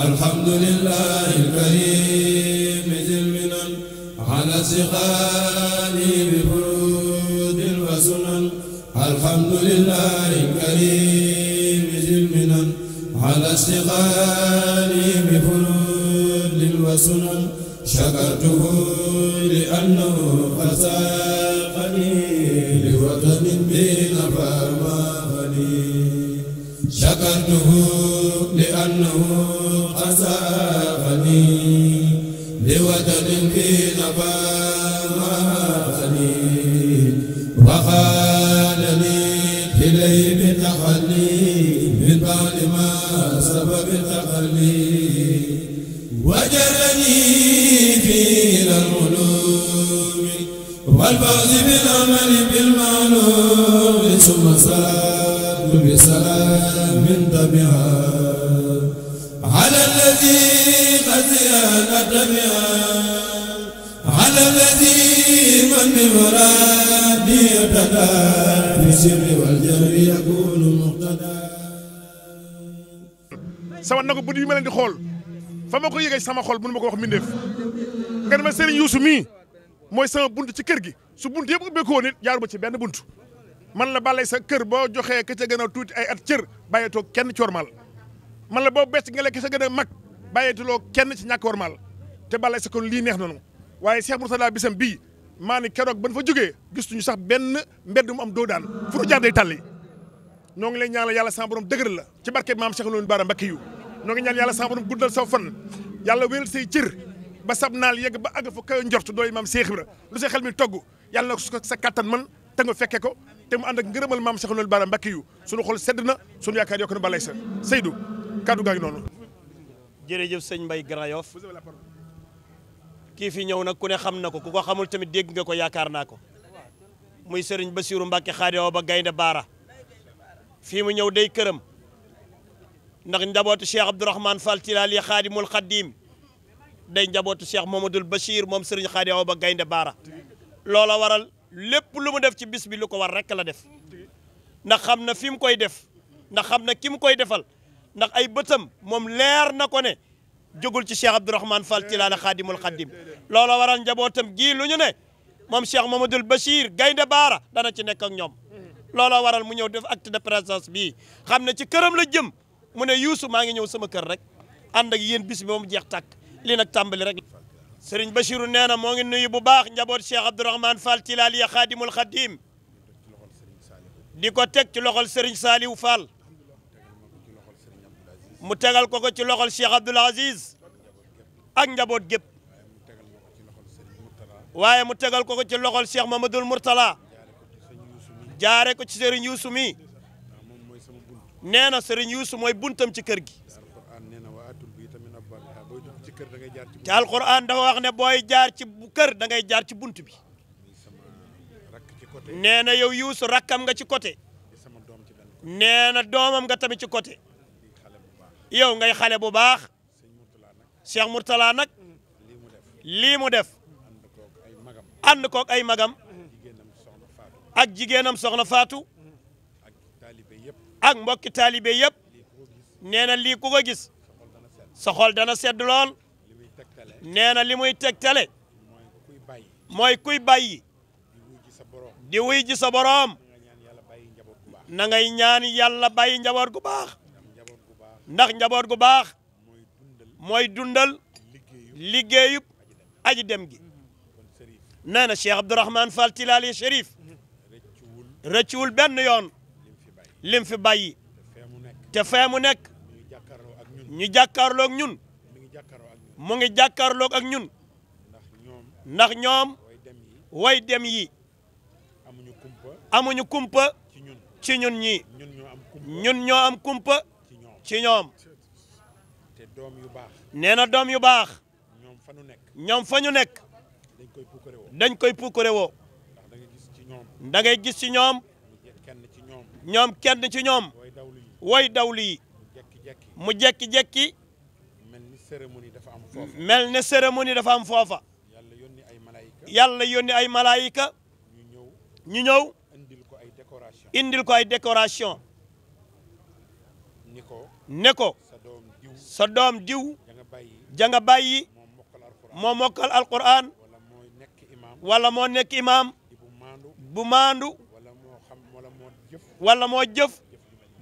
الحمد لله الكريم ذي المنن على استقالي بفروض وسنن الحمد لله الكريم ذي المنن على استقالي بفروض وسنن شكرته لأنه فساقني لوطن بنفى ما غني شكرته لأنه فساقني لوطن بنفى ما غني وقالني إليه بتخلي من بعد ما سبب التخلي وجرني في العلوم والفوز بالعمل بالمعلوم ثم صلاة بسلام تبعا على الذي قد أتبعا على الذي من بمرادي يقتدى في السر والجهر يكون مقتدى sama nagu bët yu ma leen di xool fa ma ko yëgee sama xol mënu ma ko wax mbindeef nga ne ma Serigne Youssou mii mooy sama bunt ci kër gi su bunt yëpp ubbeeku woon it jaaruma ci benn bunt man la balay sa kër boo joxee ka ca gën a tuuti ay at cër bàyyeetoo kenn ci wormaal man la boo becc nga lekk sa gën a mag bàyyeetuloo kenn ci ñàkk wormaal te balay sa kon lii neex nañu waaye Cheikh Mourtada bisam bii maa ni keroog ban fa jógee gistuñu sax benn mbedd mu am doo daan fu nu jaar day tàlli ñoo ngi lay ñaanal yàlla sama borom dëgëral la ci barke maam Cheikh Loone Bara Mbacké yu ñoo ngi ñaan yàlla sama borom guddal saw fan yàlla wéral say cër ba sab naal yegg ba àgg fa kaw njort doole maam Cheikh Ibra lu say xel mi togg yàlla na ko sa kattan man te nga fekke ko te mu ànd ak ngërëmal maam Cheikh Loone Bara Mbacké yu sunu xol sedd na sunu yaakaar yokk na balay sa Seydou kaddu gaa ngi noonu. jërëjëf sëñ Mbaye Grand Yoff kii fi ñëw nag ku ne xam na ko ku ko xamul tamit dégg nga ko yaakaar naa ko muy Serigne Bassirou Mbacké Khady Awa Ba Gaynde Bara fii mu ñëw day këram ndax njabootu Cheikh Abdourahmane Fall Tilali Khadimul Khadim day njabootu Cheikh Mamadou Bachir moom Serigne Khady Awa Ba Gaynde Bara loola waral lépp lu mu def ci bis bi lu ko war rek la def ndax xam na fi mu koy def ndax xam na ki mu koy defal ndax ay bëtam moom leer na ko ne jógul ci Cheikh Abdourahmane Fall Tilali Khadimul Khadim loola waral njabootam gii lu ñu ne moom Cheikh Mamadou Bachir Gaynde Bara dana ci nekk ak ñoom loola waral mu ñëw def acte de présence bii xam ne ci këram la jëm mu ne Youssou maa ngi ñëw sama kër rek ànd ak yéen bis bi ba mu jeex tàkk lii nag tàmbali rek Serigne Bachirou nee na moo ngi nuyu bu baax njaboot Cheikh Abdourahmane Fall Tilali Khadimul Khadim di ko teg ci loxol Serigne Saliou Fall mu tegal ko ci loxol Cheikh Abdoul Aziz ak njaboot gépp waaye mu tegal ko ci loxol Cheikh Mamadou Mourtala jaare ko ci Serigne Youssou mi nee na Serigne Youssou mooy buntam ci kër gi te alquran dafa wax ne booy jaar ci kër da ngay jaar ci bunt bi nee na yow Youssou rakkam nga ci côté nee na doomam nga tamit ci côté yow ngay xale bu baax Cheikh Mourtala nag lii mu def ànd koog ay magam ak jigéenam soxna Fatou ak mbokki taalibe yëpp nee na lii ku ko gis sa xol dana sedd lool nee na li muy tegtale mooy kuy bàyyi di wuy ji sa boroom na ngay ñaan yàlla bàyyi njaboot gu baax ndax njaboot gu baax mooy dundal liggéeyub aji dem gi nee na Cheikh Abdourahmane Fall Tilali Chérif rëccuwul benn yoon lim fi bàyyi te fee mu nekk ñu jàkkaarloog ñun mu ngi jàkkaarloog ak ñun ndax ñoom way dem yi amuñu kumpa ci ñun ñi ñun ñoo am kumpa ci ñoom nee na doom yu baax ñoom fa ñu nekk dañ koy puukare woo da ngay gis ci ñoom ñoom kenn ci ñoom way dawlu yi mu jekki-jekki mel ne cérémonie dafa am foofa yàlla yónni ay malaayika ñu ñëw indil ko ay décoration ne ko sa doom diw ja nga bàyyi moo mokkal alquran wala moo nekk imaam bu maandu wala moo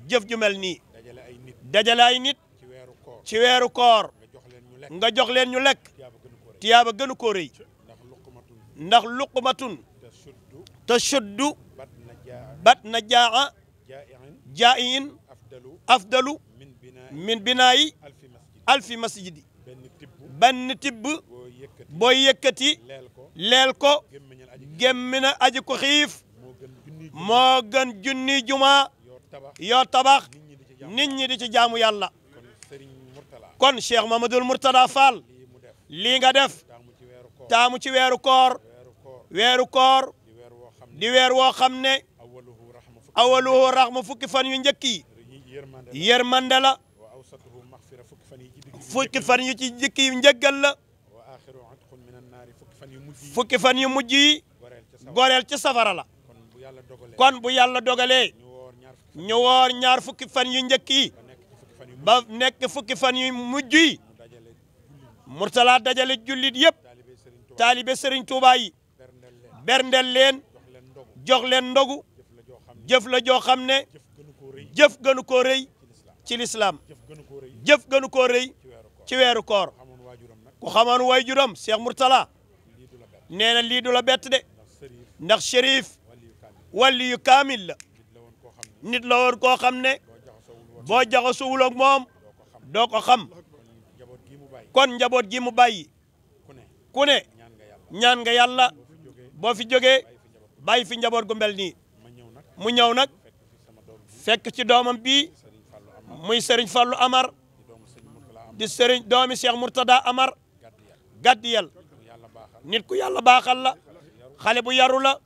jëf ju mel nii dajale ay nit ci weeru koor nga jox leen ñu lekk tiyaaba gënu koo rëy ndax luqmatun tashuddu batna jaa'iin afdalu min binaayi alfi masjidi benn tibb booy yëkkati leel ko gémmina aji ko xiif moo gën junni juma yoo tabax nit ñi di ci jaamu yàlla kon Cheikh Mamadou Mourtada Fall lii nga def taamu ci weeru koor di weer woo xam ne awaluhu rahma fukki fan yu njëkk yi yërmande la fukki fan yu ci njëkk yi njëggal la fukki fan yu mujj yi goreel ci safara la kon bu yàlla dogalee ñu woor ñaar fukki fan yu njëkk yi ba nekk fukki fan yu mujj yi Mourtada dajale jullit yëpp taalibe Serigne Touba yi berndel leen jox leen ndogu jëf la joo xam ne jëf gënu koo rëy ci lislaam jëf gënu koo rëy ci weeru koor ku xamoon waajuram Cheikh Mourtada nee na lii du la bett de ndax Chérif wali yu kaamil la nit la woon koo xam ne boo jaxasuwul ak moom doo ko xam kon njaboot gi mu bàyyi ku ne ñaan nga yàlla boo fi jógee bàyyi fi njaboot gu mel nii mu ñëw nag fekk ci doomam bii muy Serigne Fallou Amar di Serigne doomi Cheikh Mourtada Amar Gadiyel nit ku yàlla baaxal la xale bu yaru la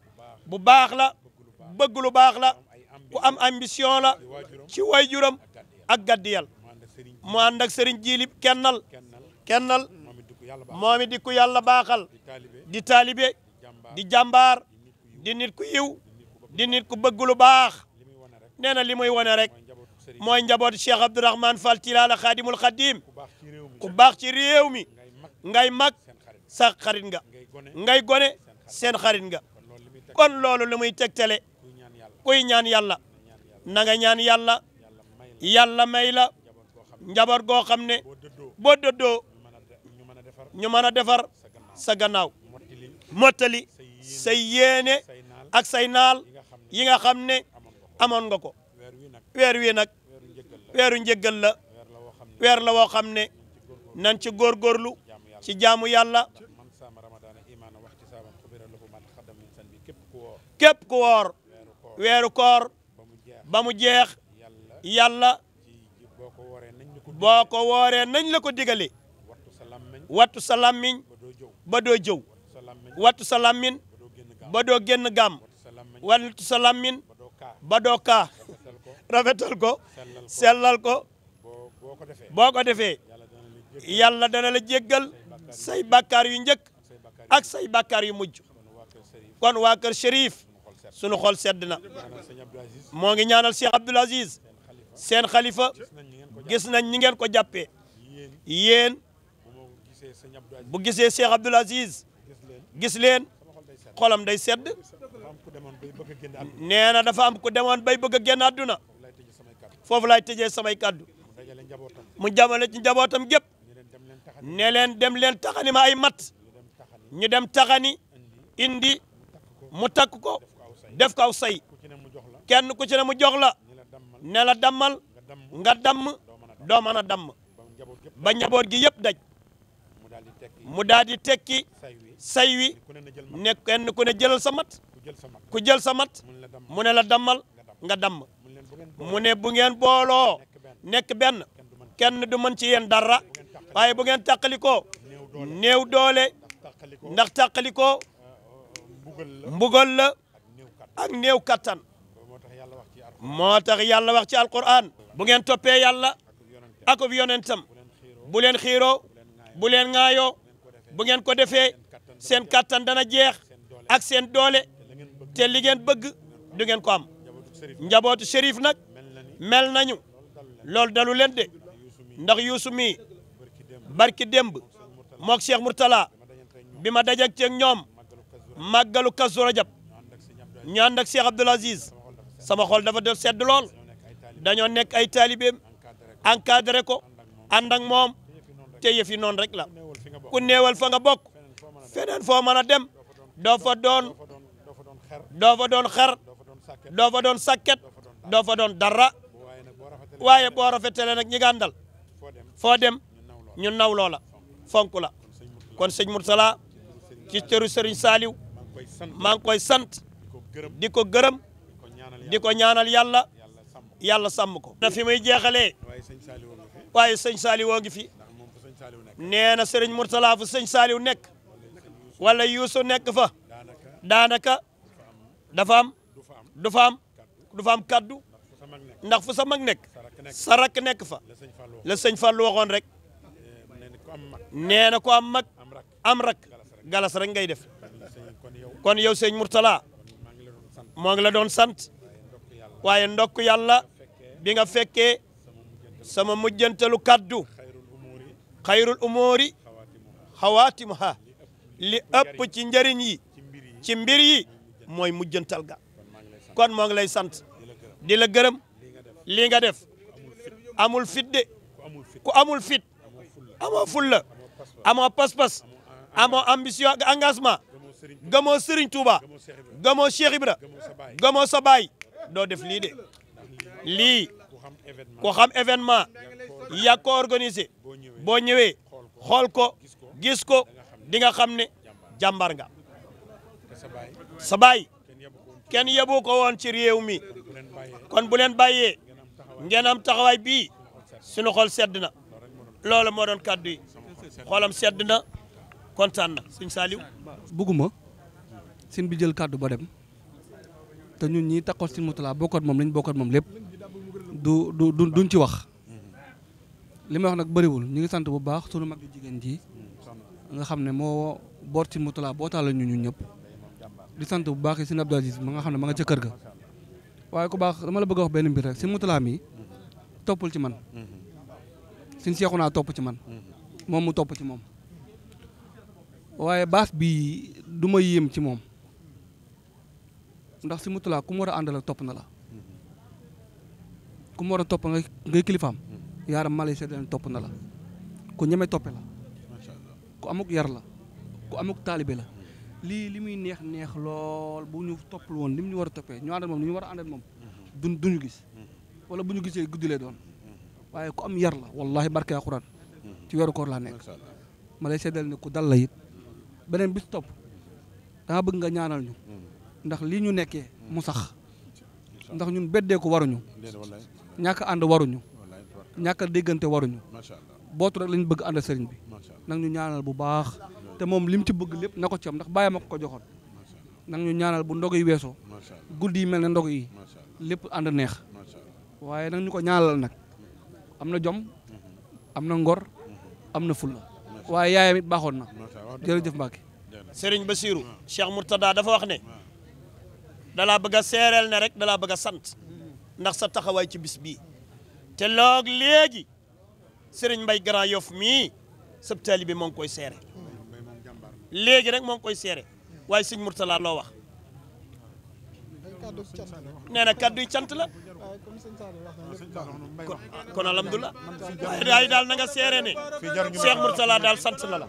bu baax la bëgg lu baax la ku am ambition la ci waajuram ak Gadiyel mu ànd ak Serigne Jili kennal moom it di ku yàlla baaxal di taalibe di jàmbaar di nit ku yiw di nit ku bëgg lu baax nee na li muy wane rek mooy njaboot Cheikh Abdourahmane Fall Tilala Khadimul Khadim ku baax ci réew mi ngay mag sa xarit nga ngay gone seen xarit nga kon loolu li muy tegtale kuy ñaan yàlla na nga ñaan yàlla yàlla may la njaboot goo xam ne boo dëddoo ñu mën a defar sa gannaaw mottali say yéene ak say naal yi nga xam ne amoon nga ko weer wi nag weeru njëggal la weer la woo xam ne nan ci góorgóorlu ci jaamu yàlla képp ku woor weeru koor ba mu jeex yàlla boo ko wooree nañ la ko digale wattu sa làmmiñ ba doo jëw wattu sa làmmiñ ba doo génn gàmm wattu sa làmmiñ ba doo kaa rafetal ko sellal ko boo ko defee yàlla dana la jéggal say bàkkaar yu njëkk ak say bàkkaar yu mujj kon waa kër Chérif sunu xol sedd na moo ngi ñaanal Cheikh Abdoul Aziz seen xalifa gis nañ ñi ngeen ko jàppee yéen bu gisee Cheikh Abdoul Aziz gis leen xolam day sedd nee na dafa am ku demoon bay bëgg a génn àdduna foofu lay tëjee samay kaddu mu jamale ci njabootam gépp ne leen dem leen taxani ma ay mat ñu dem taxani indi mu takk ko def ko aw say kenn ku ci ne mu jox la ne la dammal nga damm doo mën a damm ba njaboot gi yëpp daj mu daal di tekki say wi ne kenn ku ne jëlal sa mat ku jël sa mat mu ne la dammal nga damm mu ne bu ngeen booloo nekk benn kenn du mën ci yéen dara waaye bu ngeen tàqalikoo néew doole ndax tàqalikoo mbugal la ak néew kattan moo tax yàlla wax ci alquran bu ngeen toppee yàlla ak yonentam bu leen xiiroo bu leen ŋaayoo bu ngeen ko defee seen kattan dana jeex ak seen doole te li ngeen bëgg du ngeen ko am njabootu Chérif nag mel nañu loolu dalu leen de ndax Youssou mii barki démb mook Cheikh Mourtala bi ma dajak ceeg ñoom màggalu Kazu Rajab ñu ànd ak Cheikh Abdoul Aziz sama xol dafa def sedd lool dañoo nekk ay taalibeem encadré ko ànd ak moom te yëf yi noonu rek la ku néewal fa nga bokk feneen foo mën a dem doo fa doon xer doo fa doon sakket doo fa doon dara waaye boo rafetale nag ñi gàndal foo dem ñu naw loola fonk la kon sëñ Mourtala ci cëru Sëriñ Saaliw maa ngi koy sant di ko gërëm di ko ñaanal yàlla sàmm ko na fi muy jeexalee waaye sëñ Saaliw woo ngi fi nee na Sëriñ Mourtala fu sëñ Saaliw nekk wala Youssou nekk fa daanaka dafa am du fa am kaddu ndax fu sa mag nekk sa rakk nekk fa la sëñ Fallu waxoon rek nee na ko am mag am rak galas rek ngay def kon yow sëñ Mourtala moo ngi la doon sant waaye ndokk yàlla bi nga fekkee sama mujjantalu kaddu xayrul umuri xawaatimuha li ëpp ci njëriñ yi ci mbir yi mooy mujjantal ga kon moo ngi lay sant di la gërëm lii nga def amul fit de ku amul fit amoo fulla amoo pas-pas amoo ambition ak engagement gëmoo Serigne Touba gëmoo Cheikh Ibra gëmoo sa baay doo def lii de lii ku xam événement yaa ko organisé boo ñëwee xool ko gis ko di nga xam ne jàmbar nga sa baay kenn yebu ko woon ci réew mi kon bu leen bàyyee ngeen am taxawaay bii suñu xol sedd na loolu moo doon kàddu yi xolam sedd na kontaan na sëñ Saliou bëgguma sin bi jël kàddu ba dem te ñun ñi taxaw Sëñ Mourtala bokkoon moom lañ bokkoon moom lépp duñ ci wax li may wax nag bëriwul ñu ngi sant bu baax sunu mag yu jigéen ji nga xam ne moo boot Sëñ Mourtala bootaal la ñun ñëpp di sant bu baax Sëñ Abdou Aziz ma nga xam ne ma nga ca kër ga waaye ku baax dama la bëgg a wax benn mbir rek Sëñ Mourtala mi toppul ci man Sëñ Seexuna topp ci man moom mu topp ci moom waaye baas bi du ma yéem ci moom ndax Sëñ Mourtala ku mu war a àndal topp na la ku mu war a topp ngay kilifaam yaaram malay seddeen topp na la ku ñeme toppe la ku amuk yar la ku amuk taalibe la li muy neex lool bu ñu toppul woon li mu ñu war a toppee ñu àndal moom li ñu war a àndal moom duñu gis wala bu ñu gisee guddi lay doon waaye ku am yar la wallahi barke alxuraan ci weeru koor laa nekk ma lay seddal ne ku dal la it beneen bis topp dama bëgg nga ñaanal ñu ndax lii ñu nekkee mu sax ndax ñun beddee ko waruñu ñàkk ànd waruñu ñàkk déggante waruñu bootu rek lañ bëgg ànd sëriñ bi nag ñu ñaanal bu baax te moom lim ci bëgg lépp na ko ci am ndax bàyyi ma ko joxoon nag ñu ñaanal bu ndog yi weesoo guddi yi mel ne ndog yi lépp ànd neex waaye nag ñu ko ñaanal nag am na jom am na ngor am na fulla waaye yaayam it baaxoon na jërëjëf Mbacke. Serigne Bassirou Cheikh Mourtada dafa wax ne dalaa bëgg a seereel ne rek dalaa bëgg a sant ndax sa taxawaay ci bis bii te loog léegi Serigne Mbaye Grand Yoff mii sab taalibe moo ngi koy seere léegi rek moo ngi koy seere waaye Serigne Mourtada loo wax nee na kaddu yi cant la kon alhamdulilah waaye daal na nga seere ne Cheikh Mourtada daal sant na la